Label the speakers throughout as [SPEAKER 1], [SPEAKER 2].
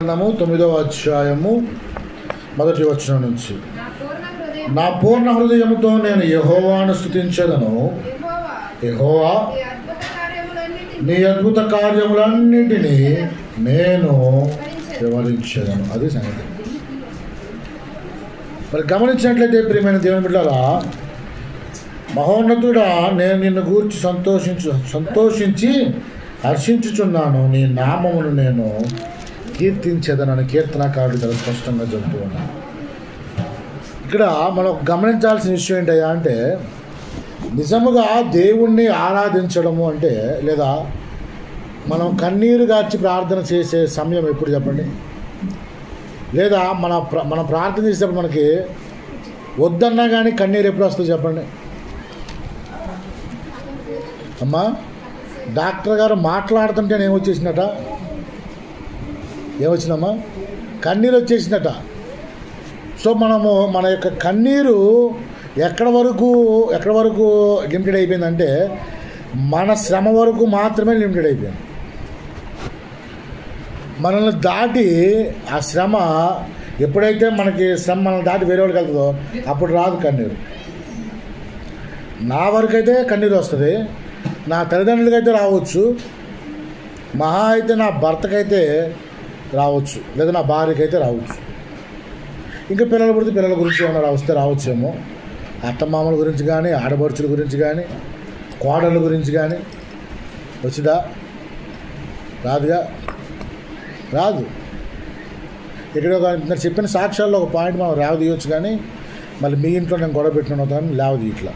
[SPEAKER 1] 9వ అధ్యాయము 1వ వచనం నుంచి, నా పూర్ణ హృదయముతో నేను యెహోవాను స్తుతించెదను. యెహోవా, నీ అద్భుత కార్యములన్నిటినీ నేను వివరించెదను. అది సంగతి. మరి గమనించినట్లయితే ప్రియమైన దేవుని బిడ్డలారా, మహోన్నతుడా, నేను నిన్ను గూర్చి సంతోషించి హర్షించుచున్నాను. నీ నామమును నేను కీర్తించేదనని కీర్తనకారుడు చాలా స్పష్టంగా చెబుతూ ఉన్నాను. ఇక్కడ మనం గమనించాల్సిన విషయం ఏంటయ్యా అంటే, నిజముగా దేవుణ్ణి ఆరాధించడము అంటే, లేదా మనం కన్నీరు గార్చి ప్రార్థన చేసే సమయం ఎప్పుడు చెప్పండి? లేదా మనం ప్రార్థన చేసేటప్పుడు మనకి వద్దన్నా కానీ కన్నీరు ఎప్పుడు వస్తుంది చెప్పండి? అమ్మా, డాక్టర్ గారు మాట్లాడుతుంటే ఏమొచ్చేసినట? ఏమొచ్చిందమ్మా? కన్నీరు వచ్చేసినట. సో మనము మన యొక్క కన్నీరు ఎక్కడి వరకు లిమిటెడ్ అయిపోయిందంటే, మన శ్రమ వరకు మాత్రమే లిమిటెడ్ అయిపోయింది. మనల్ని దాటి ఆ శ్రమ ఎప్పుడైతే మనల్ని దాటి వేరే వాళ్ళకి వెళ్తుందో అప్పుడు రాదు కన్నీరు. నా వరకు అయితే కన్నీరు వస్తుంది, నా తల్లిదండ్రులకైతే రావచ్చు, మహా అయితే నా భర్తకైతే రావచ్చు, లేదా నా భార్యకైతే రావచ్చు. ఇంకా పిల్లలు పుడితే పిల్లల గురించి ఏమైనా వస్తే రావచ్చేమో. అత్తమామల గురించి కానీ, ఆడపడుచుల గురించి కానీ, కోడళ్ళ గురించి కానీ వచ్చిందా? రాదుగా, రాదు. ఇక్కడ నేను చెప్పిన సాక్ష్యాల్లో ఒక పాయింట్ మనం లేవదీయవచ్చు, కానీ మళ్ళీ మీ ఇంట్లో నేను గొడవ పెట్టిన కానీ లేవదీయట్లా.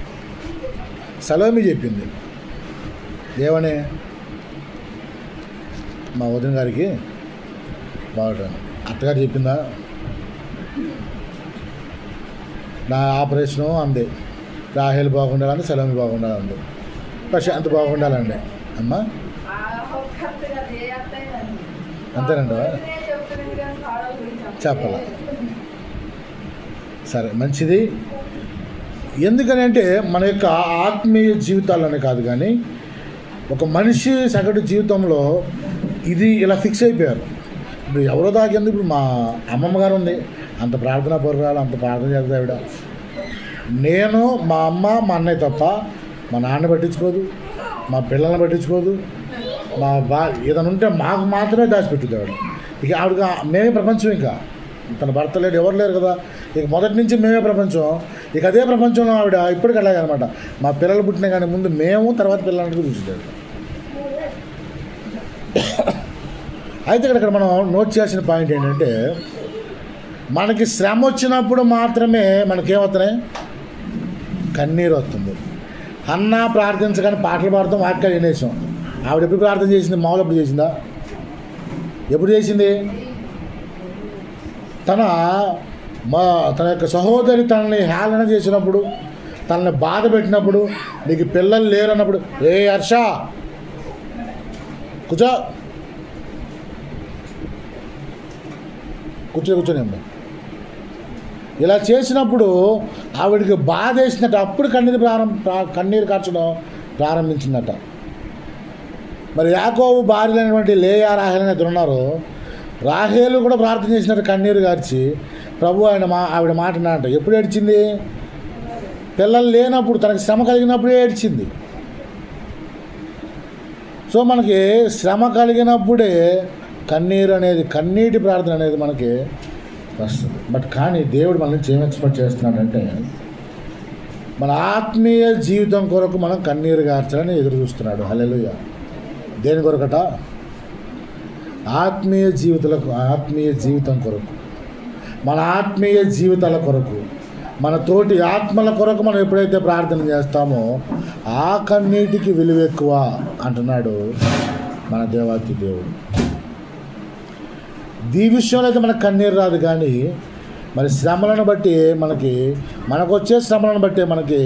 [SPEAKER 1] సలోమి చెప్పింది ఏమని? మా వదిన గారికి బాగుంటాను. అత్తగారు చెప్పిందా? నా ఆపరేషను అంది, రాహేల్ బాగుండాలండి, సలోమి బాగుండాలండి, ప్రశాంత్ బాగుండాలండి. అమ్మా అంతేనండి, చెప్పాల. సరే, మంచిది. ఎందుకని అంటే మన యొక్క ఆత్మీయ జీవితాల్లోనే కాదు, కానీ ఒక మనిషి సగటు జీవితంలో ఇది ఇలా ఫిక్స్ అయిపోయారు. ఇప్పుడు ఎవరో దాకేంది? ఇప్పుడు మా అమ్మమ్మ గారు ఉంది, అంత ప్రార్థనా పూర్వకాలు, అంత ప్రార్థన చేస్తుంది ఆవిడ. నేను, మా అమ్మ, మా అన్నయ్య తప్ప మా నాన్న పట్టించుకోదు, మా పిల్లల్ని పట్టించుకోదు, మా ఏదైనా ఉంటే మాకు మాత్రమే దాచిపెట్టుద్ది ఆవిడ. ఇక ఆవిడగా మేమే ప్రపంచం. ఇంకా తన భర్త లేడు, ఎవరు లేరు కదా. ఇక మొదటి నుంచి మేమే ప్రపంచం. ఇక అదే ప్రపంచంలో ఆవిడ ఇప్పటికి అలాగే అనమాట. మా పిల్లలు పుట్టినా కానీ ముందు మేము, తర్వాత పిల్లలంటే చూసేది. అయితే ఇక్కడ మనం నోట్ చేయాల్సిన పాయింట్ ఏంటంటే, మనకి శ్రమ వచ్చినప్పుడు మాత్రమే మనకేమవుతున్నాయి? కన్నీరు వస్తుంది. అన్న ప్రార్థించగానే పాటలు పాడతాం, వాక్యాలు వినేసాం. ఆవిడ ఎప్పుడు ప్రార్థన చేసింది? మామూలు ఎప్పుడు చేసిందా? ఎప్పుడు చేసింది? తన యొక్క సహోదరి తనని హేళన చేసినప్పుడు, తనని బాధ పెట్టినప్పుడు, నీకు పిల్లలు లేరు అన్నప్పుడు, ఏ హర్ష కూర్చొని అమ్మా ఇలా చేసినప్పుడు ఆవిడికి బాధ వేసినట్టు అప్పుడు కన్నీరు కార్చడం ప్రారంభించిందట. మరి యాకోబు భార్యలైనటువంటి లేయా, రాహేల్ అనేది ఉన్నారు. రాహేలు కూడా ప్రార్థన చేసినట్టు కన్నీరు కార్చి ప్రభు ఆవిడ మాట నాట. ఎప్పుడు ఏడ్చింది? పిల్లలు లేనప్పుడు, తనకి శ్రమ కలిగినప్పుడే ఏడ్చింది. సో మనకి శ్రమ కలిగినప్పుడే కన్నీటి ప్రార్థన అనేది మనకి వస్తుంది. బట్ కానీ దేవుడు మన నుంచి ఏం ఎక్స్పెక్ట్ చేస్తున్నాడంటే, మన ఆత్మీయ జీవితం కొరకు మనం కన్నీరు గార్చాలని ఎదురు చూస్తున్నాడు. హల్లెలూయా. దేని కొరకట? ఆత్మీయ జీవితం కొరకు, మన ఆత్మీయ జీవితాల కొరకు, మన తోటి ఆత్మల కొరకు మనం ఎప్పుడైతే ప్రార్థన చేస్తామో ఆ కన్నీటికి విలువ ఎక్కువ అంటున్నాడు మన దేవాతి దేవుడు. ఈ విషయంలో అయితే మనకు కన్నీరు రాదు, కానీ మరి శ్రమలను బట్టి మనకు వచ్చే శ్రమలను బట్టి మనకి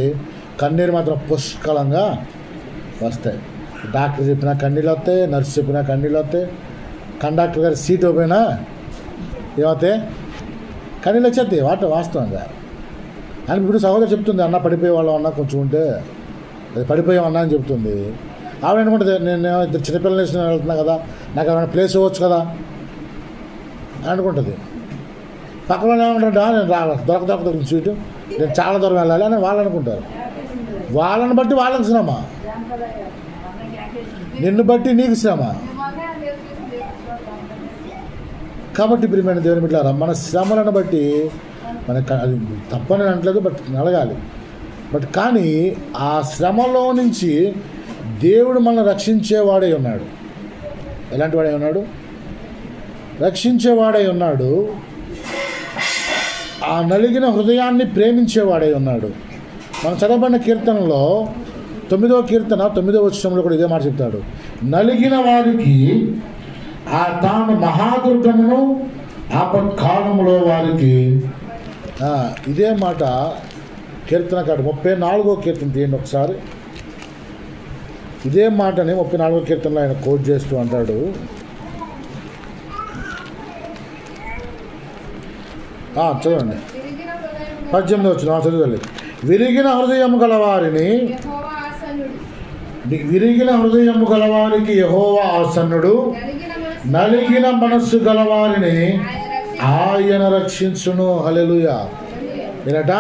[SPEAKER 1] కన్నీరు మాత్రం పుష్కలంగా వస్తాయి. డాక్టర్ చెప్పినా కన్నీళ్ళు వస్తాయి, నర్సు చెప్పినా కన్నీళ్ళు వస్తాయి, కండక్టర్ గారి సీట్ పోయినా ఏమవుతాయి? కన్నీళ్ళు వచ్చేస్తాయి. వాస్తవంగా అని ఇప్పుడు సహోదరు చెప్తుంది, అన్న పడిపోయే వాళ్ళం అన్న కొంచెం ఉంటే అది పడిపోయామన్నా అని చెప్తుంది. ఆవిడ అనుకుంటుంది, నేను ఇద్దరు చిన్నపిల్లలు వేసుకుని వెళ్తున్నా కదా, నాకు ఏమైనా ప్లేస్ ఇవ్వచ్చు కదా. అనుకుంటుంది. పక్కన ఏమంటారంట, నేను దొరక సీటు, నేను చాలా దూరం వెళ్ళాలి అని వాళ్ళు అనుకుంటారు. వాళ్ళని బట్టి వాళ్ళకి శ్రమ, నిన్ను బట్టి నీకు శ్రమ. కాబట్టి ప్రియమైన దేవుని బిడ్డలారా, మన శ్రమలను బట్టి మనకు అది తప్పని అనట్లేదు, బట్ అడగాలి. బట్ కానీ ఆ శ్రమలో నుంచి దేవుడు మనల్ని రక్షించేవాడై ఉన్నాడు. ఎలాంటి వాడై ఉన్నాడు? రక్షించేవాడై ఉన్నాడు. ఆ నలిగిన హృదయాన్ని ప్రేమించేవాడై ఉన్నాడు. మనం చదవబడిన కీర్తనలో 9వ కీర్తన 9వ వచనంలో కూడా ఇదే మాట చెప్తాడు. నలిగిన వారికి ఆ తాను మహాదుర్గమును ఆపత్కాలములో వారికి, ఇదే మాట కీర్తనకాడు 34వ కీర్తన తీయండి ఒకసారి. ఇదే మాటని 34వ కీర్తనలో ఆయన కోట్ చేస్తూ అంటాడు. చదవండి 18వ వచనం చదవాలి. విరిగిన హృదయము గలవారిని, విరిగిన హృదయము గలవారికి యెహోవా ఆసన్నుడు, నలిగిన మనస్సు గలవారిని ఆయన రక్షించును. హల్లెలూయా. ఏనట?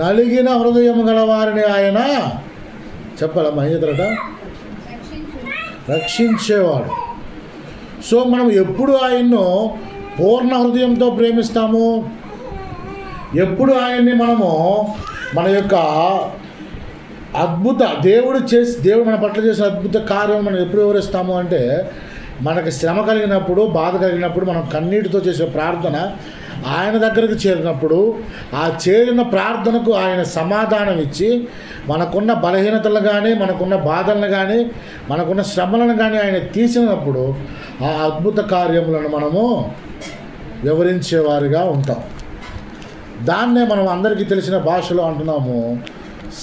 [SPEAKER 1] నలిగిన హృదయము గలవారిని ఆయన చెప్పాలమ్మా, ఏం చెప్తారట? రక్షించేవాడు. సో మనం ఎప్పుడు ఆయన్ను పూర్ణ హృదయంతో ప్రేమిస్తాము, ఎప్పుడు ఆయన్ని మనము మన యొక్క దేవుడు మన పట్ల చేసిన అద్భుత కార్యం మనం ఎప్పుడు వివరిస్తాము అంటే, మనకి శ్రమ కలిగినప్పుడు, బాధ కలిగినప్పుడు, మనం కన్నీటితో చేసే ప్రార్థన ఆయన దగ్గరికి చేరినప్పుడు, ఆ చేరిన ప్రార్థనకు ఆయన సమాధానం ఇచ్చి, మనకున్న బలహీనతలు కానీ, మనకున్న బాధలను కానీ, మనకున్న శ్రమలను కానీ ఆయన తీసినప్పుడు ఆ అద్భుత కార్యములను మనము వివరించేవారిగా ఉంటాం. దాన్నే మనం అందరికీ తెలిసిన భాషలో అంటున్నాము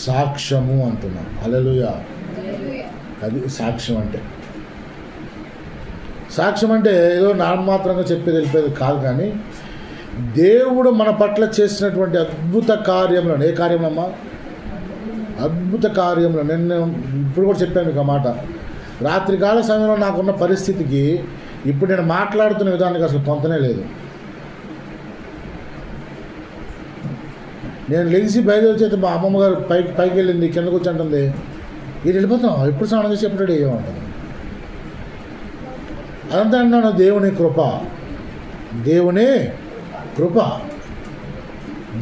[SPEAKER 1] సాక్ష్యము అంటున్నాం. హల్లెలూయా. అది సాక్ష్యం అంటే. సాక్ష్యం అంటే ఏదో నామమాత్రంగా చెప్పేది వెళ్ళిపోయేది కాదు, కానీ దేవుడు మన పట్ల చేసినటువంటి అద్భుత కార్యములను, ఏ కార్యమమ్మా? అద్భుత కార్యములను. నేను ఇప్పుడు కూడా చెప్పాను మీకు ఆ మాట. రాత్రికాల సమయంలో నాకున్న పరిస్థితికి ఇప్పుడు నేను మాట్లాడుతున్న విధానానికి అసలు పొంతనే లేదు. నేను లెగిసి బయలుదేరి చేస్తే మా అమ్మమ్మ గారు పైకి వెళ్ళింది, కిందకు వచ్చి అంటుంది, ఇది వెళ్ళిపోతున్నాం, ఎప్పుడు స్నానం చేసి ఎప్పుడు రెడీ అయ్యామంటుంది. అదంతా అన్నాను దేవుని కృప. దేవుని కృప.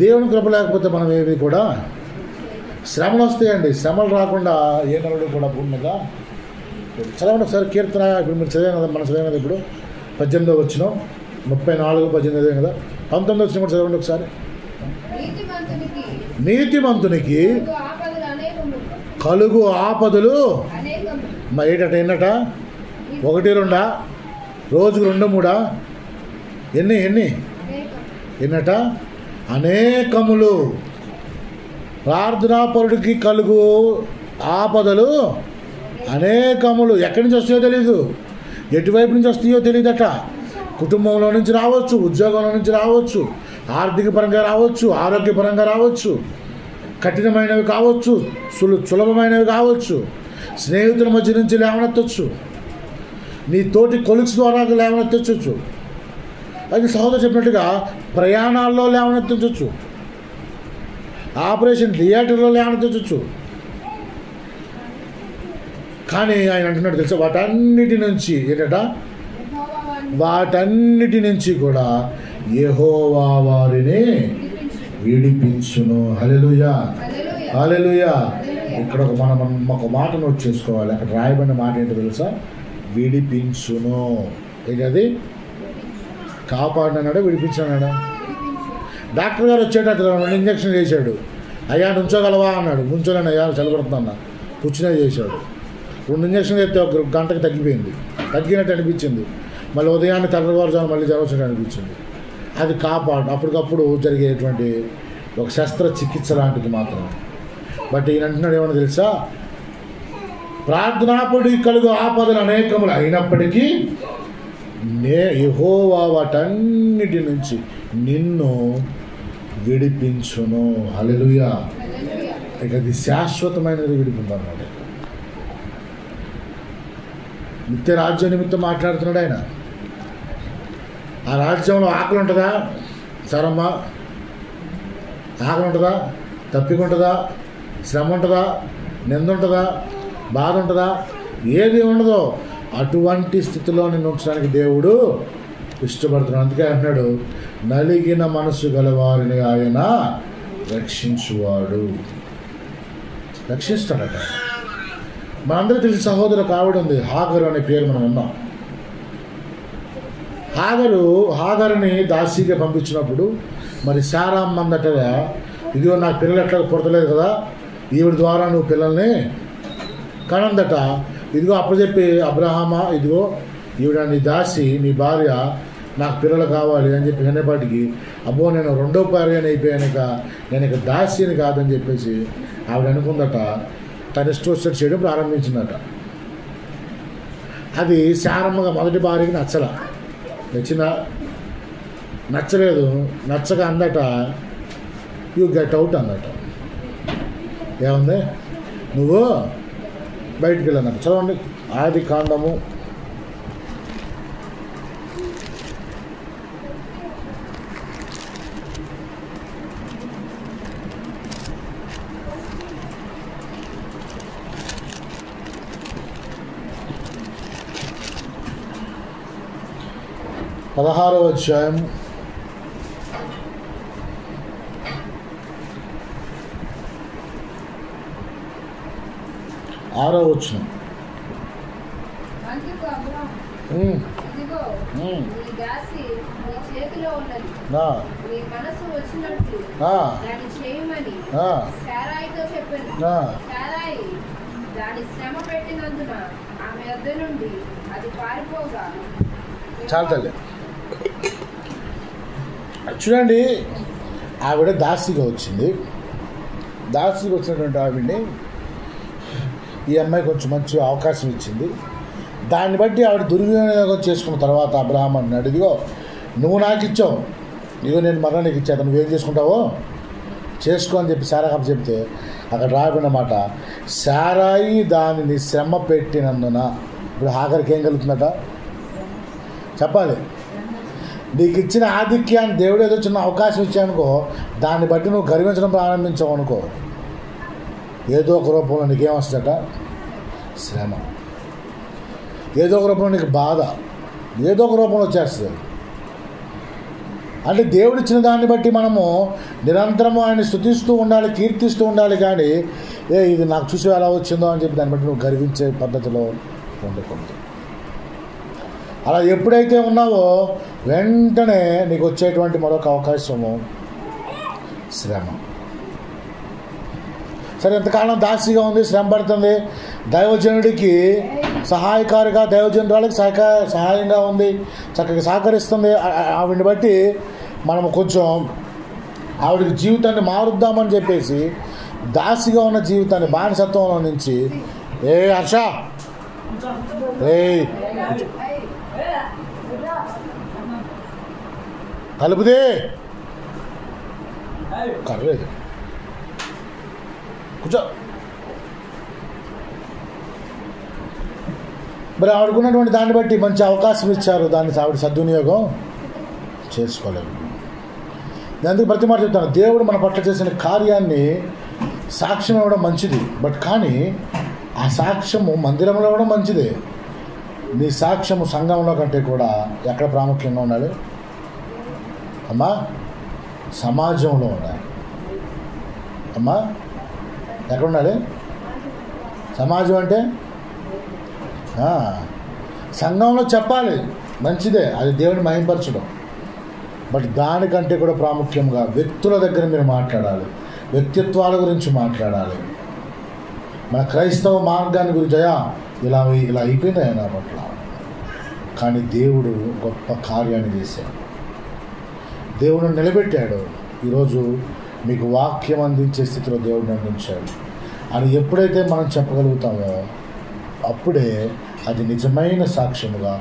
[SPEAKER 1] దేవుని కృప లేకపోతే మనం ఏవి కూడా, శ్రమలు వస్తాయండి. శ్రమలు రాకుండా ఏ నలుడు కూడా భూమి మీద. చదవండి ఒకసారి కీర్తన. ఇప్పుడు మీరు చదివాను కదా, మనం చదివాను కదా ఇప్పుడు 18వ వచనం, 34, 18 కదా, 19వ వచనం కూడా చదవండి ఒకసారి. నీతిమంతునికి కలుగు ఆపదలు ఏటట? ఎన్నట? 1, 2, రోజుకు 2, 3, ఎన్ని ఎన్నట? అనేకములు. ప్రార్థనాపరుడికి కలుగు ఆపదలు అనేకములు. ఎక్కడి నుంచి వస్తాయో తెలీదు, ఎటువైపు నుంచి వస్తాయో తెలియదట. కుటుంబంలో నుంచి రావచ్చు, ఉద్యోగంలో నుంచి రావచ్చు, ఆర్థిక పరంగా రావచ్చు, ఆరోగ్యపరంగా రావచ్చు, కఠినమైనవి కావచ్చు, సులభమైనవి కావచ్చు, స్నేహితుల మధ్య నుంచి లేవనెత్తచ్చు, నీ తోటి కొలిక్స్ ద్వారా లేవనెత్తచ్చు. అది సహోదరు చెప్పినట్టుగా ప్రయాణాల్లో లేవనెత్తచ్చు, ఆపరేషన్ థియేటర్లో లేవనెత్తచ్చు. కానీ ఆయన అంటున్నాడు తెలుసా, వాటన్నిటి నుంచి ఏంటట? వాటన్నిటి నుంచి కూడా యెహోవా వారిని విడిపించును. హల్లెలూయా. హల్లెలూయా. ఇక్కడ మనం ఒక మాట నోట్ చేసుకోవాలి. అక్కడ రాయబడిన మాట ఏంటో తెలుసా? విడిపించును. ఏంటది? కాపాడినాడా విడిపించాడా? డాక్టర్ గారు వచ్చేటప్పుడు 2 ఇంజక్షన్ చేశాడు. అయ్యా నుంచోగలవా అన్నాడు. నుంచోలేను అయ్యా, చల్లబడుతున్నా. కూర్చునే చేశాడు. 2 ఇంజక్షన్ చేస్తే 1 గంటకి తగ్గినట్టు అనిపించింది. మళ్ళీ ఉదయాన్నే తెల్లవారుజాము మళ్ళీ జ్వరం వచ్చినట్టు అనిపించింది. అది అప్పటికప్పుడు జరిగేటువంటి ఒక శస్త్రచికిత్స లాంటిది మాత్రమే. బట్ ఈయన అంటున్నాడు ఏమన్నా తెలుసా? ప్రార్థనాపడి కలుగు ఆపదలు అనేకములు అయినప్పటికీ యెహోవా వాటన్నిటి నుంచి నిన్ను విడిపించును. హల్లెలూయా. ఇక అది శాశ్వతమైనది విడిపిందన్నమాట. నిత్య రాజ్య నిమిత్తం మాట్లాడుతున్నాడు ఆయన. ఆ రాజ్యంలో ఆకలి ఉంటుందా సరమ్మ? ఆకలి ఉంటుందా? తప్పిక ఉంటుందా? శ్రమ ఉంటుందా? నింద ఉంటుందా? బాధ ఉంటుందా? ఏది ఉండదో అటువంటి స్థితిలో నిన్ను ఉంచడానికి దేవుడు ఇష్టపడుతున్నాడు. అందుకే అంటున్నాడు, నలిగిన మనసు గలవారిని ఆయన రక్షించువాడు. రక్షిస్తాడట. మనందరూ తెలిసి సహోదరు ఒక ఆవిడ ఉంది, హాగరు అనే పేరు మనం ఉన్నాం. హాగరుని దాసీగా పంపించినప్పుడు మరి శారమ్మ అందట, ఇదిగో నాకు పిల్లలు ఎట్లా పుడతలేదు కదా, ఈవిడ ద్వారా నువ్వు పిల్లల్ని కనందట. ఇదిగో అప్పచెప్పి అబ్రహామా, ఇదిగో ఈవిడ నీ దాసి, నీ భార్య, నాకు పిల్లలు కావాలి అని చెప్పి అనేపాటికి, అబ్బో నేను రెండో భార్యని అయిపోయానుక, నేను ఇక దాసిని కాదని చెప్పేసి ఆవిడ అనుకుందట. తన ఇష్టం వచ్చేట్టు చేయడం ప్రారంభించిందట. అది శారమ్మగా మొదటి భార్యకి నచ్చలేదు. నచ్చక అందట, యూ గెట్ అవుట్ అందట. ఏముంది, నువ్వు బయటికి వెళ్ళాను. చదవండి ఆదికాండము 16వ అధ్యాయం 6వ వచనం. చాలా తల్లి చూడండి, ఆవిడ దాసిగా వచ్చింది. దాసిగా వచ్చినటువంటి ఆవిడ్ని ఈ అమ్మాయి కొంచెం మంచి అవకాశం ఇచ్చింది. దాన్ని బట్టి ఆవిడ దుర్వినియోగం చేసుకున్న తర్వాత అబ్రహాం అన్నాడు, ఇదిగో నువ్వు నాకు ఇచ్చావు, ఇదిగో నేను మరణ నీకు ఇచ్చాను, నువ్వేం చేసుకుంటావో చేసుకో అని చెప్పి సారాకు చెప్తే అక్కడ రాబడినమాట, సారాయి దానిని శ్రమ పెట్టినందున. ఇప్పుడు హాగర్కి ఏం కలుగుతుందట చెప్పాలి. నీకు ఇచ్చిన ఆధిక్యాన్ని దేవుడు ఏదో చిన్న అవకాశం ఇచ్చానుకో, దాన్ని బట్టి నువ్వు గర్వించడం ప్రారంభించావు అనుకో, ఏదో ఒక రూపంలో నీకేమొస్తుందట శ్రమ, ఏదో ఒక రూపంలో నీకు బాధ, ఏదో ఒక రూపంలో వచ్చేస్తుంది. అంటే దేవుడిచ్చిన దాన్ని బట్టి మనము నిరంతరము ఆయన స్తుతిస్తూ ఉండాలి, కీర్తిస్తూ ఉండాలి. కానీ ఇది నాకు చూసి ఎలా వచ్చిందో అని చెప్పి దాన్ని బట్టి నువ్వు గర్వించే పద్ధతిలో ఉండకూడదు. అలా ఎప్పుడైతే ఉన్నావో వెంటనే నీకు వచ్చేటువంటి మరొక అవకాశము శ్రమ. సరే, ఎంతకాలం దాసిగా ఉంది, శ్రమ పడుతుంది, దైవజనుడికి సహాయకారిగా, దైవజనురాలకి సహాయంగా ఉంది, చక్కగా సహకరిస్తుంది. ఆవిడని బట్టి మనము కొంచెం ఆవిడకి జీవితాన్ని మారుద్దామని చెప్పేసి దాసిగా ఉన్న జీవితాన్ని బానిసత్వంలో నుంచి హర్ష కలుపుదే కర్లేదు కూర్చో. మరి ఆవిడకున్నటువంటి దాన్ని బట్టి మంచి అవకాశం ఇచ్చారు, దాన్ని ఆవిడ సద్వినియోగం చేసుకోలేదు. అందుకు ప్రతి మాట చెప్తాను, దేవుడు మన పట్ల చేసిన కార్యాన్ని సాక్ష్యం ఇవ్వడం మంచిది, బట్ కానీ ఆ సాక్ష్యము మందిరంలో ఇవ్వడం మంచిదే. నీ సాక్ష్యము సంఘంలో కంటే కూడా ఎక్కడ ప్రాముఖ్యంగా ఉండాలి అమ్మా? సమాజంలో ఉండాలి అమ్మా. ఎక్కడ ఉండాలి? సమాజం అంటే సంఘంలో చెప్పాలి, మంచిదే, అది దేవుని మహింపరచడం. బట్ దానికంటే కూడా ప్రాముఖ్యంగా వ్యక్తుల దగ్గర మీరు మాట్లాడాలి, వ్యక్తిత్వాల గురించి మాట్లాడాలి. మన క్రైస్తవ మార్గాన్ని గురించి ఇలా అయిపోయింది నా పట్ల, కానీ దేవుడు గొప్ప కార్యాన్ని చేశాడు, దేవుడు నిలబెట్టాడు. ఈరోజు మీకు వాక్యం అందించే స్థితిలో దేవుడు అందించాడు అని ఎప్పుడైతే మనం చెప్పగలుగుతామో అప్పుడే అది నిజమైన సాక్ష్యముగా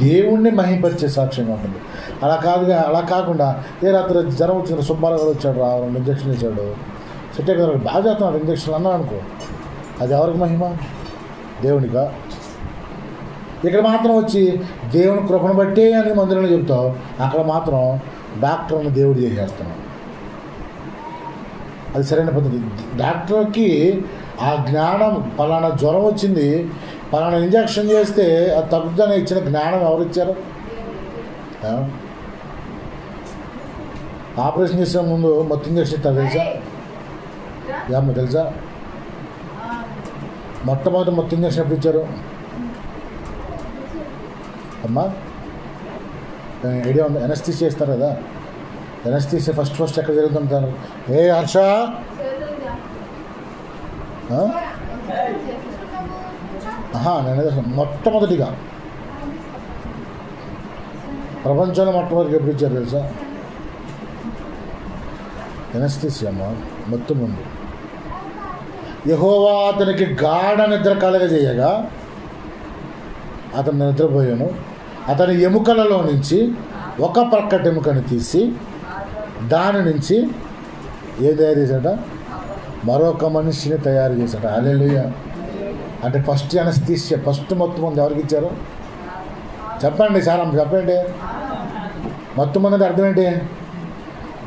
[SPEAKER 1] దేవుణ్ణి మహింపరిచే సాక్ష్యంగా ఉంటుంది. అలా కాకుండా ఏ రాత్రి జ్వరం వచ్చిన సుబ్బారావు గారు వచ్చాడు, 2 ఇంజక్షన్ ఇచ్చాడు, సెట్ గారు బాగా చేస్తున్నాడు ఇంజక్షన్ అన్నాడు అనుకో, అది ఎవరికి మహిమ? దేవునికా? ఇక్కడ మాత్రం వచ్చి దేవుని కృపను బట్టే అని మందులను చెప్తావు, అక్కడ మాత్రం డాక్టర్ని దేవుడు చేసేస్తున్నాం. అది సరైన పద్ధతి. డాక్టర్కి ఆ జ్ఞానం, పలానా జ్వరం వచ్చింది, పలానా ఇంజక్షన్ చేస్తే అది తగ్గుదని ఇచ్చిన జ్ఞానం ఎవరు ఇచ్చారు? ఆపరేషన్ చేసే ముందు మొత్తం ఇంజక్షన్ ఇస్తారు తెలుసా? ఏమో తెలుసా? మొట్టమొదటి మొత్తం ఇంజక్షన్ ఎప్పుడు ఇచ్చారు అమ్మా? ఐడియా ఉంది? ఎనస్థీసియా ఇస్తారు కదా. ఎనస్థీసియా ఫస్ట్ ఎక్కడ జరుగుతుంటారు? ఏ హర్ష నేను మొట్టమొదటిగా ప్రపంచంలో మొట్టమొదటిగా ఎప్పుడు ఇచ్చారు తెలుసా? ఎనస్థీసియా అమ్మా. మొత్తం ముందు యెహోవా అతనికి గాఢ నిద్ర కలగజేయగా అతను నిద్రపోయాను. అతని ఎముకలలో నుంచి ఒక ప్రక్కటి ఎముకని తీసి దాని నుంచి ఏ తయారు చేశాట? మరొక మనిషిని తయారు చేశాట. హల్లెలూయా. అంటే ఫస్ట్ ఎనస్థీసియా, ఫస్ట్ మొత్తం మంది ఎవరికి ఇచ్చారు చెప్పండి సార్? చెప్పండి. మొత్తం మంది అంటే అర్థం ఏంటి?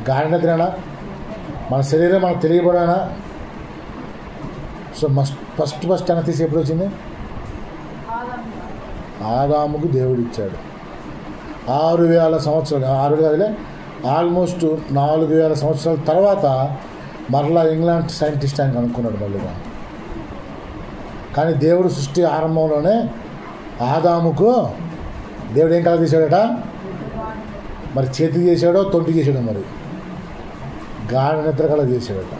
[SPEAKER 1] గాఢ నిద్రేనా? మన శరీరం మనకు తెలియబడానా? సో ఫస్ట్ ఎనస్థీసియా ఎప్పుడు వచ్చింది? ఆదాముకు దేవుడు ఇచ్చాడు. 6000 సంవత్సరాలు, 6000 కాదులే, ఆల్మోస్ట్ 4000 సంవత్సరాల తర్వాత మరలా ఇంగ్లాండ్ సైంటిస్ట్ ఆయన కనుక్కున్నాడు మళ్ళీ. కానీ దేవుడు సృష్టి ఆరంభంలోనే ఆదాముకు దేవుడు ఏం కళ తీశాడట? మరి చేతికి చేశాడో తొంటికి చేశాడో, మరి గాఢ నిద్ర కళ చేశాడట.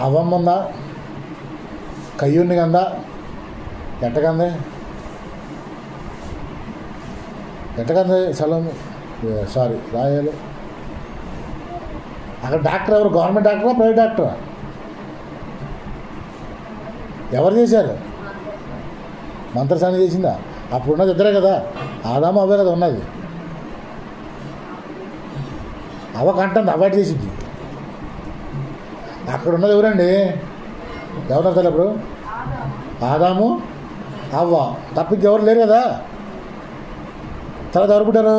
[SPEAKER 1] అవమ్మందా? కయ్యూని కందా? ఎట్టకందే? సలం రాయాలి. అక్కడ డాక్టర్ ఎవరు? గవర్నమెంట్ డాక్టరా, ప్రైవేట్ డాక్టరా? ఎవరు చేశారు? మంత్రసాని చేసిందా? అప్పుడు ఉన్నది ఇద్దరే కదా, ఆదాము అవే కదా ఉన్నది. కంటుంది, అవాయిడ్ చేసింది. అక్కడ ఉన్నది ఎవరండి? ఎవరు అర్థాలి అప్పుడు? ఆదాము అవ్వ తప్ప ఇంకెవరు లేరు కదా. తర్వాత ఎవరు పుట్టారు?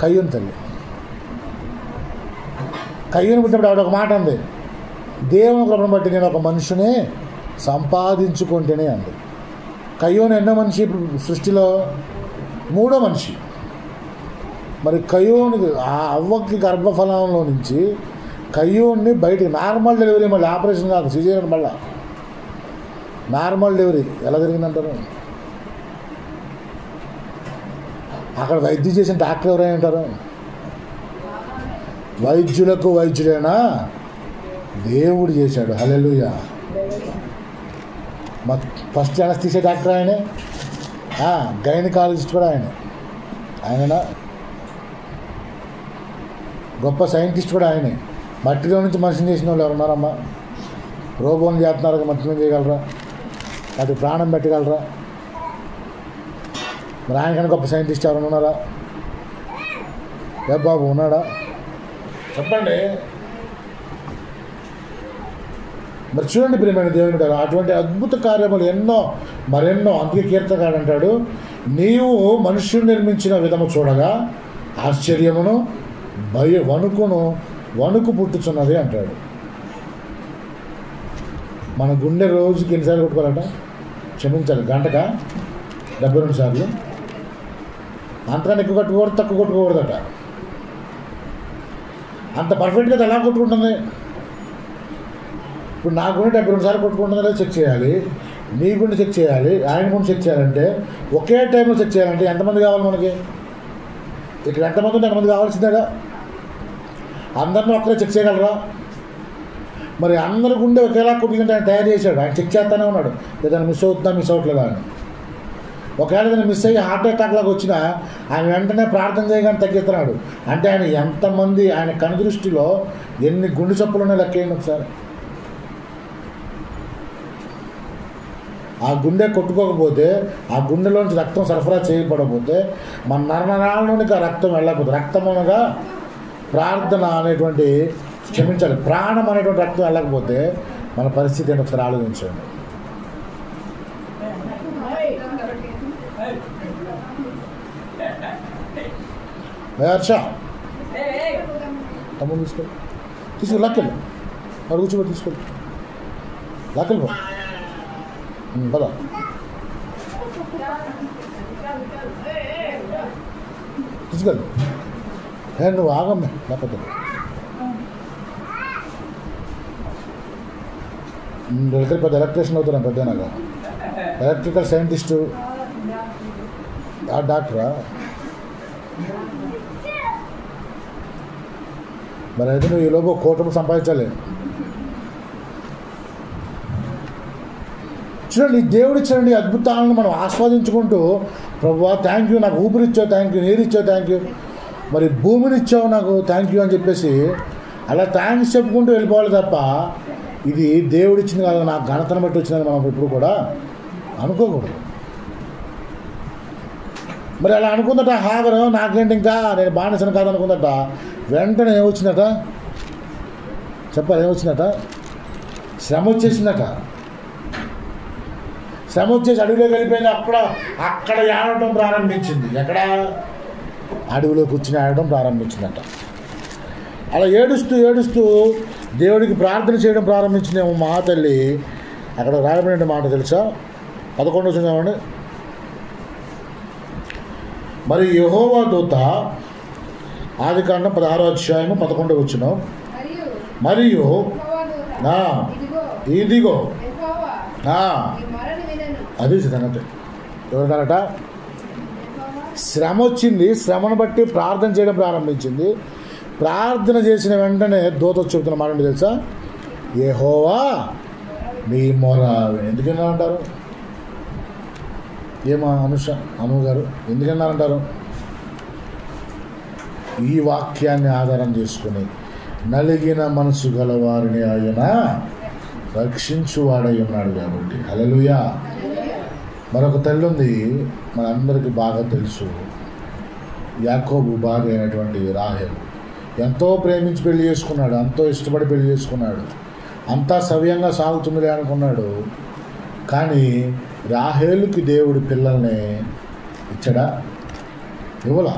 [SPEAKER 1] కయ్యూని తల్లి. కయ్యూని పుట్టినప్పుడు ఆవిడ ఒక మాట అంది, దేవుని కృపను బట్టి నేను ఒక మనిషిని సంపాదించుకుంటేనే అంది. కయ్యూని ఎన్నో మనిషి సృష్టిలో? 3వ మనిషి. మరి కయ్యూనికి, ఆ అవ్వకి గర్భఫలంలో నుంచి కయ్యూన్ని బయటికి, నార్మల్ డెలివరీ, మళ్ళీ ఆపరేషన్ కాదు, సిజేరియన్, మళ్ళీ నార్మల్ డెలివరీ ఎలా జరిగిందంటారు? అక్కడ వైద్యం చేసిన డాక్టర్ ఎవరైనా ఉంటారు? వైద్యులకు వైద్యుడైనా దేవుడు చేశాడు. హల్లెలూయా. ఫస్ట్ ఎనస్థీసియా డాక్టర్ ఆయనే, గైనకాలజిస్ట్ కూడా ఆయననా. గొప్ప సైంటిస్ట్ కూడా ఆయనే. మట్టిలో నుంచి మనిషిని చేసిన వాళ్ళు ఎవరున్నారమ్మా? రోబోని చేస్తున్నారు, మట్టిలో చేయగలరా? అది ప్రాణం పెట్టగలరా? మరి ఆయనకన్నా గొప్ప సైంటిస్ట్ ఎవరైనా ఉన్నారా? ఏ బాబు ఉన్నాడా? చెప్పండి. మరి చూడండి ప్రియమైన దేవుని బిడ్డలారా, అటువంటి అద్భుత కార్యములు మరెన్నో. అందుకే కీర్తనకారుడు అంటాడు, నీవు మనుష్యుడు నిర్మించిన విధము చూడగా ఆశ్చర్యమును వణుకు పుట్టుచున్నది అంటాడు. మన గుండె రోజుకి ఎన్నిసార్లు కొట్టుకోవాలట? క్షమించాలి, గంటగా 72 సార్లు. అంతకన్నా ఎక్కువ కొట్టుకోకూడదు, తక్కువ కొట్టుకోకూడదట. అంత పర్ఫెక్ట్గా ఎలా కొట్టుకుంటుంది? ఇప్పుడు నా గుండె 72 సార్లు కొట్టుకుంటుందో లేదో చెక్ చేయాలి, నీ గుండె చెక్ చేయాలి, ఆయన గుండె చెక్ చేయాలంటే, ఒకే టైంలో చెక్ చేయాలంటే ఎంతమంది కావాలి మనకి? ఇక్కడ ఎంతమంది ఉంటే ఎంతమంది కావాల్సిందేగా. అందరినీ ఒక్కరే చెక్ చేయగలరా? మరి అందరి గుండె ఒకేలా కొట్టుకుంటే ఆయన తయారు చేశాడు, ఆయన చెక్ చేస్తూనే ఉన్నాడు, ఏదైనా మిస్ అవ్వట్లేదా అని. ఒకవేళ ఏదైనా మిస్ అయ్యి హార్ట్ అటాక్ లాగా వచ్చినా ఆయన వెంటనే ప్రార్థన చేయగానే తగ్గిస్తున్నాడు. అంటే ఆయన ఎంతమంది, ఆయన కనుదృష్టిలో ఎన్ని గుండె చప్పులు ఉన్నాయో లెక్కేయండి ఒకసారి. ఆ గుండె కొట్టుకోకపోతే, ఆ గుండెలోంచి రక్తం సరఫరా చేయకపోతే, మన నరనరాలలోనికి ఆ రక్తం వెళ్ళకపోతే, రక్తం అనగా ప్రార్థన అనేటువంటి, క్షమించాలి, ప్రాణం అనేటువంటి రక్తం వెళ్ళకపోతే మన పరిస్థితి ఏంటో ఒకసారి ఆలోచించండి. హర్ష తమ్ముడు తీసుకెళ్ళి లాక్కెళ్ళి వాడు కూర్చోబెట్టి తీసుకెళ్ళి లాక్కెళ్ళి పద. తీసుకెళ్ళి నువ్వు ఆగమ్మే లేకపోతే పెద్ద ఎలక్ట్రీషియన్ అవుతున్నాను పెద్దనాగా. ఎలక్ట్రికల్ సైంటిస్టు డాక్టరా? మరి అయితే నువ్వు ఈలోపు కోట్లు సంపాదించాలి. చూడండి, దేవుడు ఇచ్చాడండి అద్భుతాలను మనం ఆస్వాదించుకుంటూ, ప్రభువా థ్యాంక్ యూ, నాకు ఊపిరిచ్చావు థ్యాంక్ యూ, నీరు ఇచ్చావు థ్యాంక్ యూ, మరి భూమిని ఇచ్చావు నాకు థ్యాంక్ యూ అని చెప్పేసి అలా థ్యాంక్స్ చెప్పుకుంటూ వెళ్ళిపోవాలి తప్ప ఇది దేవుడు ఇచ్చింది కాదు, నాకు ఘనతను బట్టి వచ్చిందని మనం ఇప్పుడు కూడా అనుకోకూడదు. మరి అలా అనుకుందట హాగరు, నాకేంటి ఇంకా నేను బానిసను కాదనుకుందట. వెంటనే ఏమొచ్చిందట చెప్పాలి, ఏమొచ్చిందట? శ్రమ వచ్చేసిందట. శ్రమ వచ్చేసి అడవిలోకి వెళ్ళిపోయింది. అక్కడ ఏడవడం ప్రారంభించింది. ఎక్కడ? అడవిలో కూర్చుని ఆడటం ప్రారంభించిందట. అలా ఏడుస్తూ ఏడుస్తూ దేవుడికి ప్రార్థన చేయడం ప్రారంభించిందేమో మా తల్లి. అక్కడ రాయబడిన మాట తెలుసా? 11 వచ్చిందామండి. మరి యెహోవా దూత, ఆదికాండం 16వ అధ్యాయము 11 వచ్చిన, మరియు ఇదిగో అది సంగతి. ఎవరికనట? శ్రమ వచ్చింది. శ్రమను బట్టి ప్రార్థన చేయడం ప్రారంభించింది. ప్రార్థన చేసిన వెంటనే దూత చెబుతున్న మాట ఏంటి తెలుసా? యెహోవా నీ మొర. ఎందుకన్నారంటారు? ఏమా అను గారు ఎందుకన్నారంటారు? ఈ వాక్యాన్ని ఆధారం చేసుకుని నలిగిన మనసు గలవారిని ఆయన రక్షించువాడై ఉన్నాడు కాబట్టి. హల్లెలూయా. మరొక తల్లి ఉంది, మనందరికీ బాగా తెలుసు, యాకోబు భార్య అయినటువంటి రాహేలు. ఎంతో ప్రేమించి పెళ్లి చేసుకున్నాడు, ఎంతో ఇష్టపడి పెళ్లి చేసుకున్నాడు, అంతా సవ్యంగా సాగుతుందిలే అనుకున్నాడు. కానీ రాహేలుకి దేవుడు పిల్లల్ని ఇచ్చడా? ఇవ్వలా.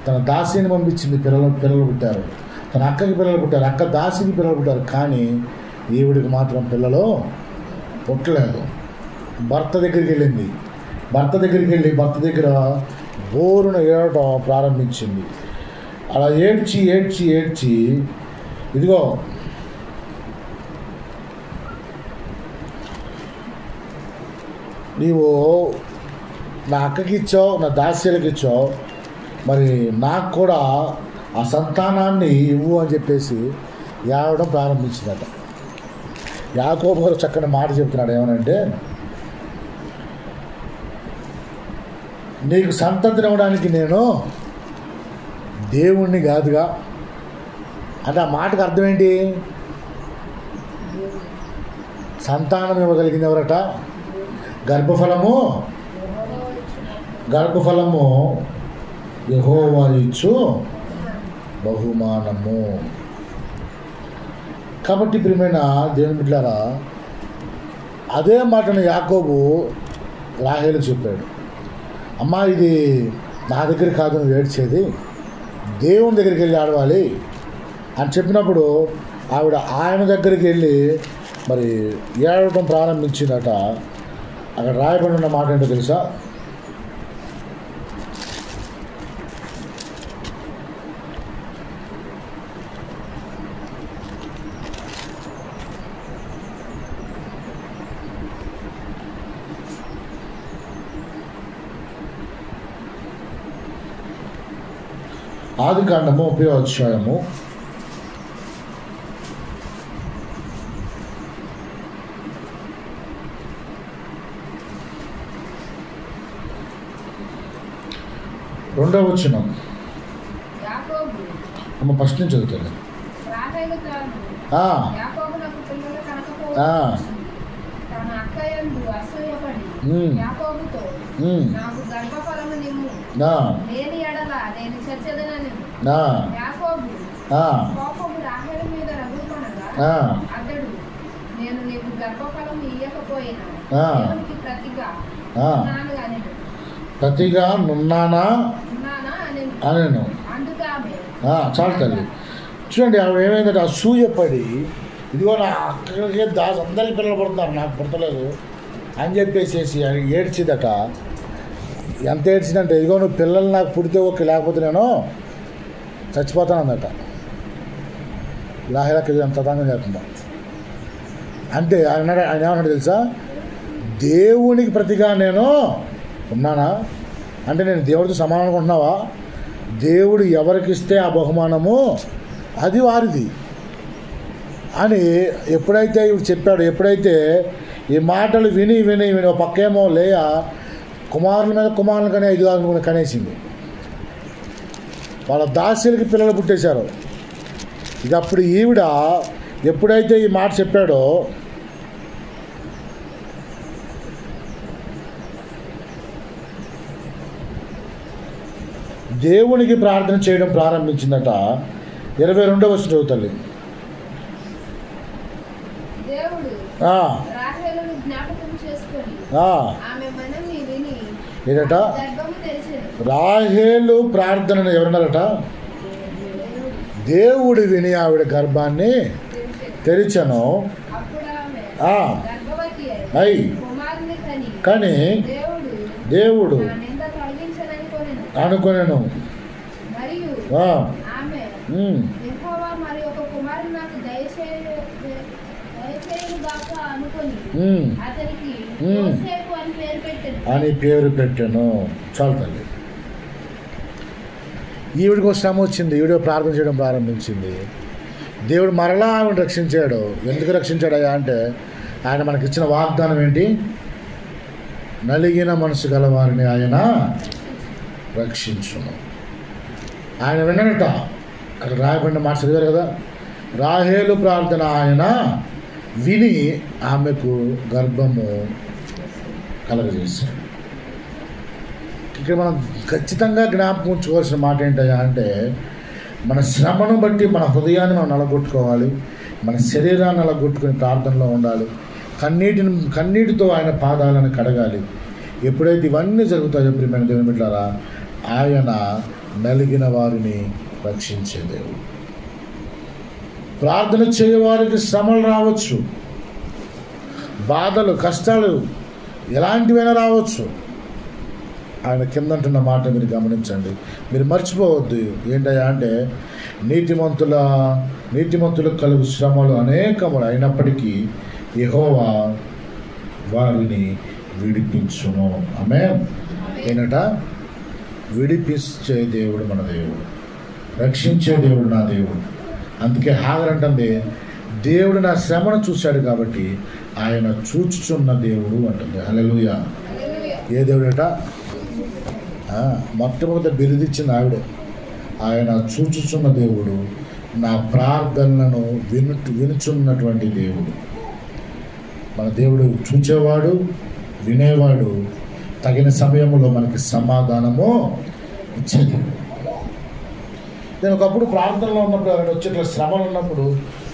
[SPEAKER 1] తన దాసిని పంపించింది, పిల్లలు పుట్టారు. తన అక్కకి పిల్లలు పుట్టారు, అక్క దాసికి పిల్లలు పుట్టారు. కానీ ఈవిడికి మాత్రం పిల్లలు పుట్టలేదు. భర్త దగ్గరికి వెళ్ళింది. భర్త దగ్గర బోరున ఏడటం ప్రారంభించింది. అలా ఏడ్చి ఇదిగో నీవు నా అక్కకి ఇచ్చావు, నా దాస్యాలకు ఇచ్చావు, మరి నాకు కూడా ఆ సంతానాన్ని ఇవ్వు అని చెప్పేసి ఏడవడం ప్రారంభించిందట. యాకోబు గారు చక్కని మాట చెప్తున్నాడు. ఏమనంటే, నీకు సంతతిని ఇవ్వడానికి నేను దేవుణ్ణి కాదుగా అంటే. ఆ మాటకు అర్థం ఏంటి? సంతానం ఇవ్వగలిగింది ఎవరట? గర్భఫలము యెహోవా ఇచ్చు బహుమానము. కాబట్టి ప్రియమైన దేవుని బిడ్డలారా, అదే మాటను యాకోబు రాహేలు చెప్పాడు. అమ్మా, ఇది నా దగ్గర కాదు నువ్వు ఏడ్చేది, దేవుని దగ్గరికి వెళ్ళి ఆడవాలి అని చెప్పినప్పుడు ఆవిడ ఆయన దగ్గరికి వెళ్ళి మరి ఏడవడం ప్రారంభించిందట. అక్కడ రాయబడి ఉన్న మాట ఏంటో తెలుసా? ఆదికాండము 30వ అధ్యాయము 2వ వచనం. అమ్మ ఫస్ట్ నుంచి చదువుతాను. ప్రతిగా నున్నానా అనేను. చాలు తల్లి. చూడండి ఆవిడ ఏమైందంటే అసూయపడి, ఇదిగో నా అక్కడికే అందరికి పిల్లలు పడుతున్నారు, నాకు పుట్టలేదు అని చెప్పేసేసి ఏడ్చిదట. ఎంత ఏడ్చిందంటే, ఇదిగో నువ్వు పిల్లలు నాకు పుడితే ఓకే, లేకపోతే నేను చచ్చిపోతానన్నట. లాహిలకి ఎంత తతంగం చేస్తుందా అంటే ఆయన ఏమన్నాడు తెలుసా? దేవునికి ప్రతిగా నేను ఉన్నానా అంటే నేను దేవుడితో సమానం అనుకుంటున్నావా? దేవుడు ఎవరికిస్తే ఆ బహుమానము అది వారిది అని ఎప్పుడైతే ఇవి చెప్పాడు, ఎప్పుడైతే ఈ మాటలు విని విని విని ఒక పక్కేమో లేయ కుమారుల మీద కుమారులు కానీ 5 కనేసింది. వాళ్ళ దాస్యులకి పిల్లలు పుట్టేశారు. ఇక అప్పుడు ఈవిడ ఎప్పుడైతే ఈ మాట చెప్పాడో, దేవునికి ప్రార్థన చేయడం ప్రారంభించిందట. 22వ వచనం చదువుతల్లి. ఏదట? రాహేలు ప్రార్థనను ఎవరన్నారట? దేవుడు విని ఆవిడ గర్భాన్ని తెరిచను. అయి కానీ దేవుడు అనుకునేను. అని పేరు పెట్టాను. చాలు తల్లి. ఈవిడికి ఒక శ్రమ వచ్చింది, ఈవిడ ప్రార్థన చేయడం ప్రారంభించింది. దేవుడు మరలా ఆవిడ రక్షించాడు. ఎందుకు రక్షించాడయ్యా అంటే, ఆయన మనకిచ్చిన వాగ్దానం ఏంటి? నలిగిన మనసు గలవారిని ఆయన రక్షించును. ఆయన విన్నట. అక్కడ రాయబడిన మాట చదివారు కదా, రాహేలు ప్రార్థన ఆయన విని ఆమెకు గర్భము కలగజేశాడు. ఇక్కడ మనం ఖచ్చితంగా జ్ఞాపకం ఉంచుకోవాల్సిన మాట ఏంటయ్యా అంటే, మన శ్రమను బట్టి మన హృదయాన్ని మనం నలగొట్టుకోవాలి, మన శరీరాన్ని నలగొట్టుకుని ప్రార్థనలో ఉండాలి, కన్నీటితో ఆయన పాదాలను కడగాలి. ఎప్పుడైతే ఇవన్నీ జరుగుతాయో ప్రియమైన దేవుని బిడ్డలారా, ఆయన నలిగిన వారిని రక్షించే దేవుడు. ప్రార్థన చేయవారికి శ్రమలు రావచ్చు, బాధలు, కష్టాలు ఎలాంటివైనా రావచ్చు. ఆయన కిందంటున్న మాట మీరు గమనించండి, మీరు మర్చిపోవద్దు. ఏంటయ్యా అంటే, నీతిమంతులకు కలుగు శ్రమలు అనేకములు అయినప్పటికీ యెహోవా వారిని విడిపించును. ఆమేన్. ఏనట? విడిపించే దేవుడు మన దేవుడు, రక్షించే దేవుడు నా దేవుడు. అందుకే హాగర్ అంటుంది, దేవుడు నా శ్రమను చూశాడు కాబట్టి ఆయన చూచుచున్న దేవుడు అంటుంది. హల్లెలూయా. ఏ దేవుడట? మొట్టమొదటి బిరుదిచ్చిన ఆవిడే. ఆయన చూచుచున్న దేవుడు, నా ప్రార్థనలను వినుచున్నటువంటి దేవుడు. మన దేవుడు చూచేవాడు, వినేవాడు, తగిన సమయంలో మనకి సమాధానము ఇచ్చేది. నేను ఒకప్పుడు ప్రార్థనలో ఉన్నప్పుడు ఆయన వచ్చి ఇట్లా శ్రమలు ఉన్నప్పుడు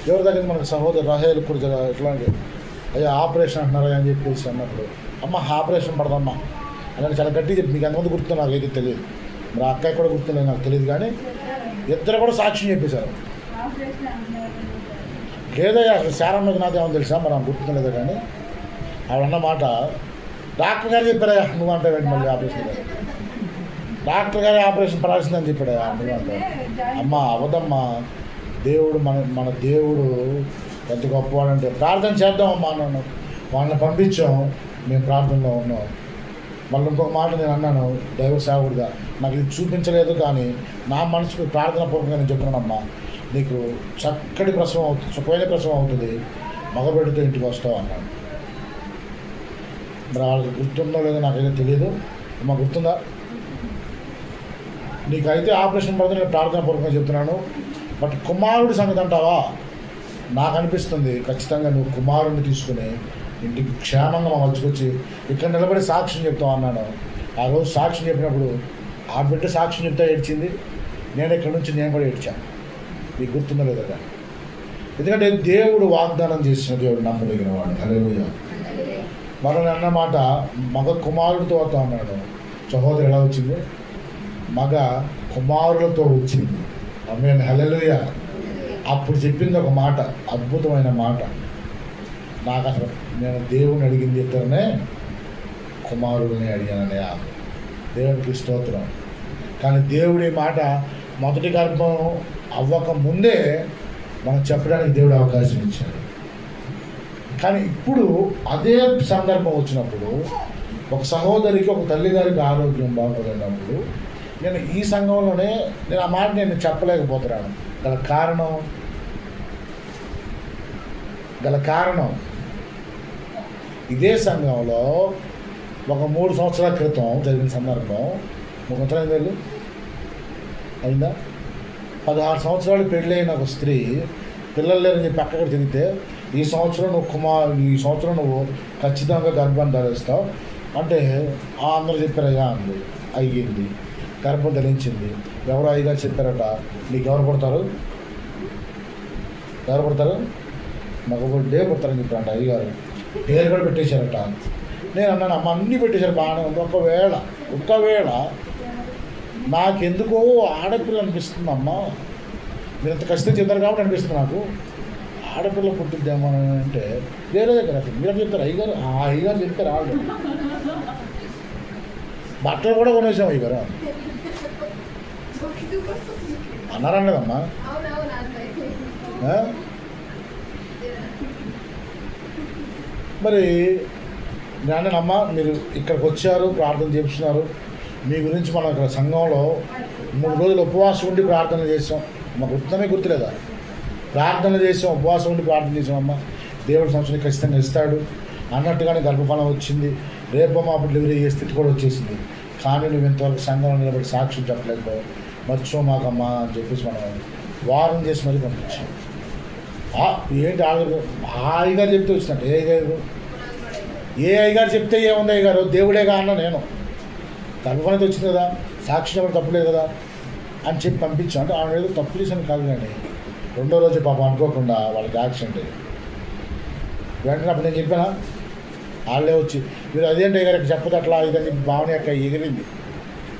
[SPEAKER 1] ఎవరి దగ్గర మనకు సహోదరు రాహేలు కూడా ఎట్లాంటి అయ్యా ఆపరేషన్ అంటున్నారా అని చెప్పేసి అన్నప్పుడు, అమ్మ ఆపరేషన్ పడదమ్మా అలాంటి చాలా గట్టి చెప్పి, మీకు ఎంతమంది గుర్తు నాకు అయితే తెలియదు, మరి అక్కయ్య కూడా గుర్తులేదు నాకు తెలియదు, కానీ ఇద్దరు కూడా సాక్ష్యం చెప్పేశారు. లేదయ్యా అసలు శారమ్మకి నాదేమో తెలుసా, మరి నాకు గుర్తులేదు. కానీ ఆవిడన్న మాట, డాక్టర్ గారు చెప్పారయ్యా నువ్వు అంటే మళ్ళీ ఆపరేషన్ గారు, డాక్టర్ గారి ఆపరేషన్ పడాల్సిందని చెప్పాడయ్యా నువ్వు అంటే. అమ్మ అవదమ్మా, దేవుడు మన దేవుడు ఎంత గొప్పవాడంటే, ప్రార్థన చేద్దామమ్మా అన్నాను. వాళ్ళని పంపించాం, మేము ప్రార్థనలో ఉన్నాం. మళ్ళీ ఇంకొక మాట నేను అన్నాను దైవ సేవకుడిగా, నాకు ఇది చూపించలేదు కానీ నా మనసుకు ప్రార్థన పూర్వకంగా నేను చెప్తున్నానమ్మా, నీకు చక్కటి ప్రసవం అవుతుంది, సుఖమైన ప్రసవం అవుతుంది, మగబిడ్డతో ఇంటికి వస్తావు అన్నాను. మరి వాళ్ళకి గుర్తుందో లేదో నాకైతే తెలియదు. అమ్మ గుర్తుందా? నీకైతే ఆపరేషన్ పడుతుంది, నేను ప్రార్థన పూర్వకంగా చెప్తున్నాను. బట్ కుమారుడి సంగతి అంటావా? నాకు అనిపిస్తుంది ఖచ్చితంగా నువ్వు కుమారుడిని తీసుకుని ఇంటికి క్షేమంగా మా వచ్చి ఇక్కడ నిలబడి సాక్ష్యం చెప్తాం అన్నాను. ఆ రోజు సాక్ష్యం చెప్పినప్పుడు ఆ బిడ్డ సాక్ష్యం చెప్తా ఏడ్చింది, నేను ఇక్కడి నుంచి నేను కూడా ఏడ్చాను. మీకు గుర్తుందో లేదో కానీ, ఎందుకంటే దేవుడు వాగ్దానం చేసిన దేవుడు నమ్మదగిన వాడు. హల్లెలూయా. మనం అన్నమాట మగ కుమారుడితో వస్తా అన్నాడు. సహోదరు ఎలా వచ్చింది? మగ కుమారులతో వచ్చింది. ఆమేన్, హల్లెలూయా. అప్పుడు చెప్పింది ఒక మాట, అద్భుతమైన మాట. నాకు అసలు నేను దేవుని అడిగింది ఇద్దరినే కుమారుడిని అడిగానన్నయ్య. దేవునికి స్తోత్రం. కానీ దేవుడి మాట మొదటి గర్భం అవ్వక ముందే మనం చెప్పడానికి దేవుడు అవకాశం ఇచ్చాడు. కానీ ఇప్పుడు అదే సందర్భం వచ్చినప్పుడు ఒక సహోదరికి, ఒక తల్లిగారికి ఆరోగ్యం బాగోలేనప్పుడు నేను ఈ సంఘంలోనే నేను ఆ మాట నేను చెప్పలేకపోతున్నాను. గల కారణం ఇదే సంఘంలో ఒక 3 సంవత్సరాల క్రితం జరిగిన సందర్భం. 3 సంవత్సరాలు అయిందా? 16 సంవత్సరాలు పెళ్ళైన ఒక స్త్రీ పిల్లలు లేరని చెప్పి అక్కడ తిరిగితే ఈ సంవత్సరం నువ్వు ఖచ్చితంగా గర్భాన్ని ధరిస్తావు అంటే అందరూ చెప్పారయ్యా అంది. అయ్యింది, గర్భం ధరించింది. ఎవరో అయ్యగారు చెప్పారట, నీకు ఎవరు పుడతారు మగబుడ్డే పుడతారని చెప్పారంట అయ్యగారు. పేరు కూడా పెట్టేశారట. నేను అన్నాను, అమ్మ అన్నీ పెట్టేశారు, బాగానే ఉంది. ఒకవేళ నాకెందుకో ఆడపిల్ల అనిపిస్తుంది అమ్మా, మీరు ఇంత కష్టం చెప్తారు కాబట్టి అనిపిస్తుంది నాకు ఆడపిల్ల పుట్టిద్దామా అంటే వేరే దగ్గర మీరు చెప్తారు అయ్యగారు. ఆ అయ్యగారు చెప్తారు ఆల్రెడీ బట్టలు కూడా కొనేసాం అయ్యగారు అన్నారన్నదమ్మా. మరి నాన్నమ్మ మీరు ఇక్కడికి వచ్చారు, ప్రార్థన చేస్తున్నారు. మీ గురించి మనం ఇక్కడ సంఘంలో 3 రోజులు ఉపవాసం ఉండి ప్రార్థన చేసాం. మాకు గుర్తులేదా? ప్రార్థన చేసాం, ఉపవాసం ఉండి ప్రార్థన చేసామమ్మ. దేవుడి సంవత్సరం ఖచ్చితంగా ఇస్తాడు అన్నట్టుగానే గర్భఫలం వచ్చింది. రేపు అప్పుడు డెలివరీ చేసే స్థితి కూడా వచ్చేసింది. కానీ నువ్వు ఇంతవరకు సంఘంలో నిలబడి సాక్ష్యం చెప్పలేకపోయావు, మర్చిపో మాకమ్మా అని చెప్పేసి మనం వారం చేసి మరీ పంపించాం. ఏంటి అయ్యగారు చెప్తే వచ్చినట్టు ఏ అయ్యగారు చెప్తే ఏముంది అయ్యగారు, దేవుడేగా అన్న నేను. గర్భఫలం అయితే వచ్చింది కదా, సాక్షి చెప్పడం తప్పులేదు కదా అని చెప్పి పంపించాం. అంటే ఆమె ఏదో తప్పు చేసాను కాదు, కానీ 2వ రోజు పాపం అనుకోకుండా వాళ్ళకి యాక్సిడెంట్ అయ్యింది. వెంటనే అప్పుడు నేను చెప్పానా, వాళ్ళే వచ్చి మీరు అదేంటి అయ్యారు ఇక్కడ చెప్పదు అట్లా ఇదని భావన యొక్క ఎగిరింది.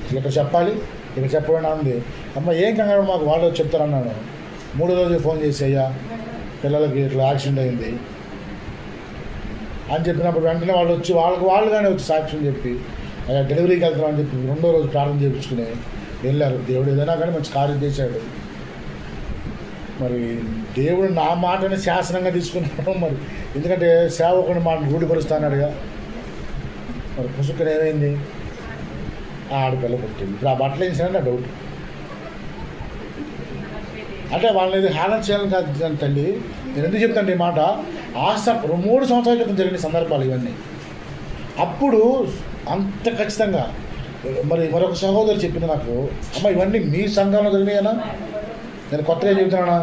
[SPEAKER 1] ఇక్కడ చెప్పాలి, ఇక్కడ చెప్పడం అంది. అమ్మ ఏం కంగారు మాకు వాళ్ళు వచ్చి చెప్తారన్నాను. 3వ రోజు ఫోన్ చేసి అయ్యా పిల్లలకి ఇట్లా యాక్సిడెంట్ అయింది అని చెప్పినప్పుడు వెంటనే వాళ్ళు వచ్చి వాళ్ళుగానే వచ్చి సాక్ష్యం చెప్పి అయ్యా డెలివరీకి వెళ్తున్నామని చెప్పి 2వ రోజు ప్రార్థన చేయించుకుని వెళ్ళారు. దేవుడు ఏదైనా కానీ మంచి కార్యం చేశాడు. మరి దేవుడు నా మాటని శాసనంగా తీసుకున్నాడు. మరి ఎందుకంటే సేవకుని మాటను రూఢిపరుస్తాన్నాడుగా. మరి పుసుక్కని ఏమైంది, ఆడపిల్ల పుట్టింది. ఇప్పుడు ఆ బట్టలు వేసానని నా డౌట్. అంటే వాళ్ళని ఇది హేళన చేయాలని కాదు తల్లి. నేను ఎందుకు చెప్తాను ఈ మాట, 3 సంవత్సరాల క్రితం జరిగిన సందర్భాలు ఇవన్నీ. అప్పుడు అంత ఖచ్చితంగా మరి మరొక సహోదరు చెప్పింది నాకు, అమ్మ ఇవన్నీ మీ సంఘంలో జరిగినాయనా, నేను కొత్తగా చెబుతున్నానా?